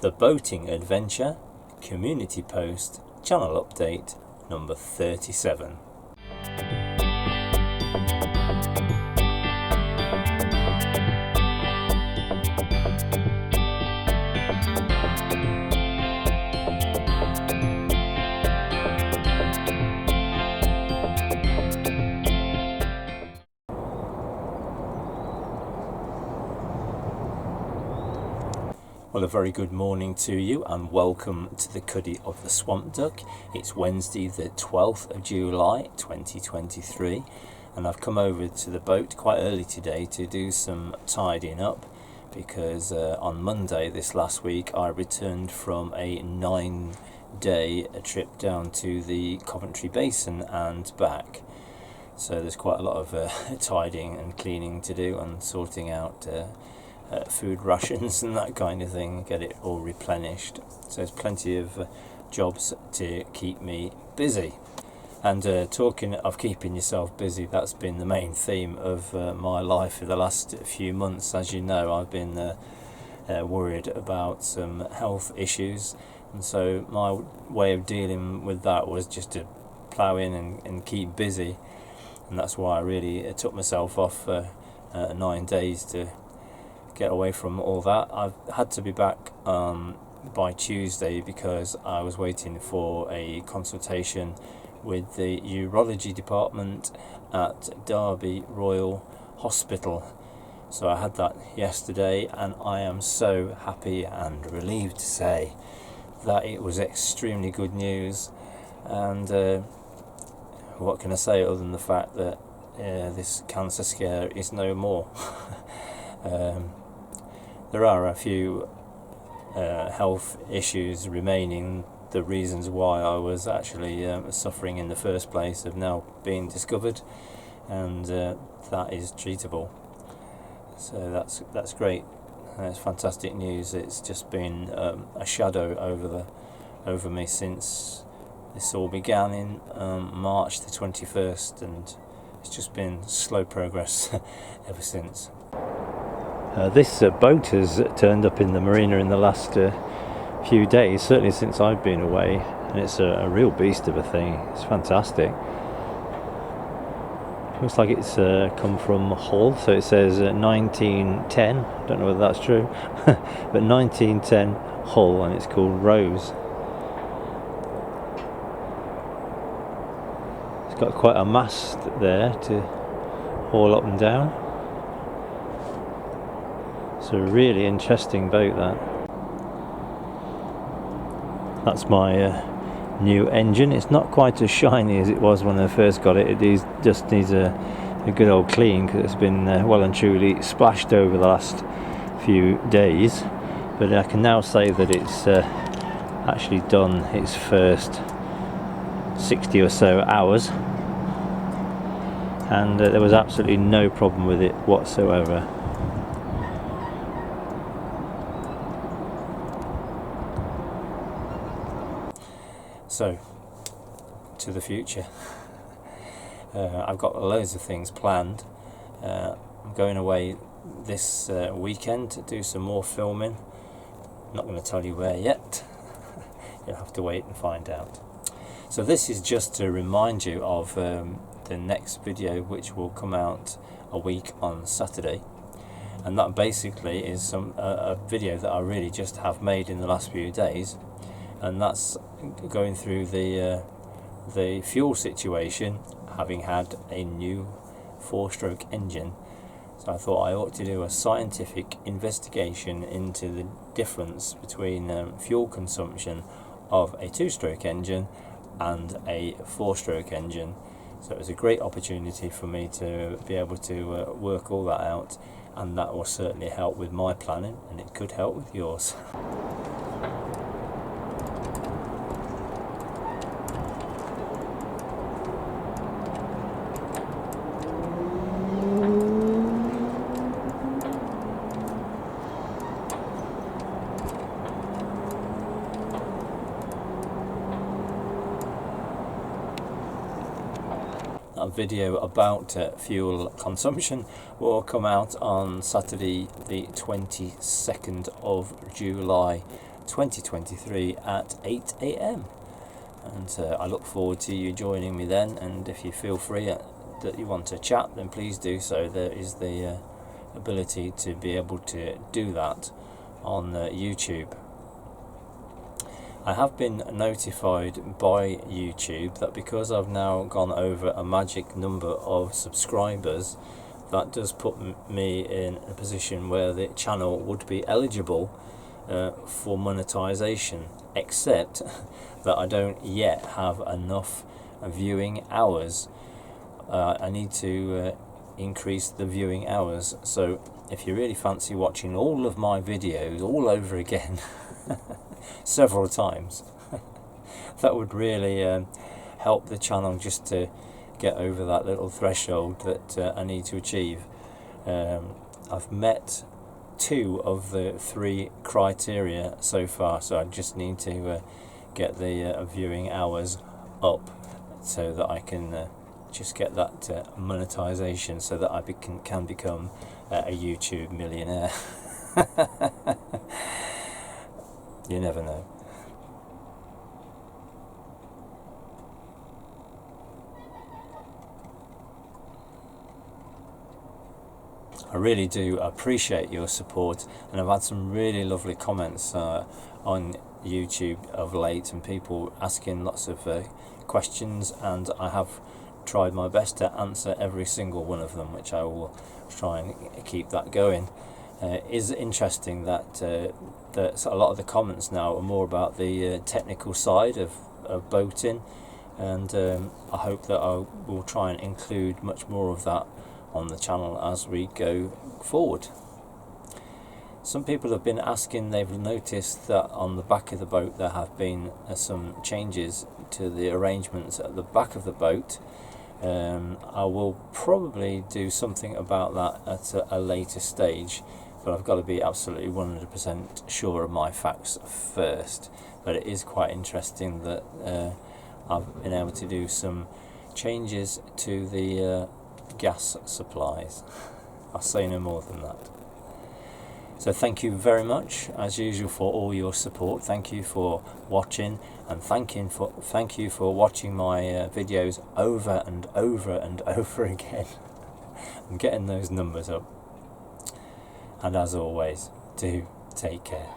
The Boating Adventure Community Post Channel Update number 37. Well, a very good morning to you and welcome to the Cuddy of the Swamp Duck. It's Wednesday the 12th of July 2023 and I've come over to the boat quite early today to do some tidying up because on Monday this last week I returned from a 9-day trip down to the Coventry Basin and back. So there's quite a lot of tidying and cleaning to do and sorting out food rations and that kind of thing, get it all replenished. So there's plenty of jobs to keep me busy. And talking of keeping yourself busy, that's been the main theme of my life for the last few months. As you know, I've been worried about some health issues, and so my way of dealing with that was just to plough in and keep busy, and that's why I really took myself off 9 days to get away from all that. I've had to be back by Tuesday because I was waiting for a consultation with the urology department at Derby Royal Hospital. So I had that yesterday and I am so happy and relieved to say that it was extremely good news. And what can I say other than the fact that this cancer scare is no more. There are a few health issues remaining. The reasons why I was actually suffering in the first place have now been discovered, and that is treatable. So that's great. It's fantastic news. It's just been a shadow over me since this all began in March the 21st, and it's just been slow progress ever since. This boat has turned up in the marina in the last few days, certainly since I've been away, and it's a real beast of a thing. It's fantastic. Looks like it's come from Hull, so it says 1910. I don't know whether that's true, but 1910 Hull, and it's called Rose. It's got quite a mast there to haul up and down. It's a really interesting boat, that's my new engine. It's not quite as shiny as it was when I first got it. It just needs a good old clean because it's been well and truly splashed over the last few days, but I can now say that it's actually done its first 60 or so hours, and there was absolutely no problem with it whatsoever. So, to the future. I've got loads of things planned. I'm going away this weekend to do some more filming. I'm not going to tell you where yet. You'll have to wait and find out. So this is just to remind you of the next video, which will come out a week on Saturday. And that basically is a video that I really just have made in the last few days. And that's going through the fuel situation, having had a new 4-stroke engine. So I thought I ought to do a scientific investigation into the difference between fuel consumption of a 2-stroke engine and a 4-stroke engine. So it was a great opportunity for me to be able to work all that out, and that will certainly help with my planning, and it could help with yours. video about fuel consumption will come out on Saturday the 22nd of July 2023 at 8 AM, and I look forward to you joining me then. And if you feel free that you want to chat, then please do so. There is the ability to be able to do that on YouTube. I have been notified by YouTube that because I've now gone over a magic number of subscribers, that does put me in a position where the channel would be eligible for monetization, except that I don't yet have enough viewing hours. I need to increase the viewing hours. So if you really fancy watching all of my videos all over again several times, that would really help the channel just to get over that little threshold that I need to achieve. I've met 2 of the 3 criteria so far, so I just need to get the viewing hours up so that I can just get that monetization, so that I can become a YouTube millionaire. You never know. I really do appreciate your support, and I've had some really lovely comments on YouTube of late, and people asking lots of questions, and I have tried my best to answer every single one of them, which I will try and keep that going. It is interesting that a lot of the comments now are more about the technical side of boating, and I hope that I will try and include much more of that on the channel as we go forward. Some people have been asking, they've noticed that on the back of the boat there have been some changes to the arrangements at the back of the boat. I will probably do something about that at a later stage, but I've got to be absolutely 100% sure of my facts first. But it is quite interesting that I've been able to do some changes to the gas supplies. I'll say no more than that. So thank you very much, as usual, for all your support. Thank you for watching, and thank you for watching my videos over and over and over again and getting those numbers up. And as always, do take care.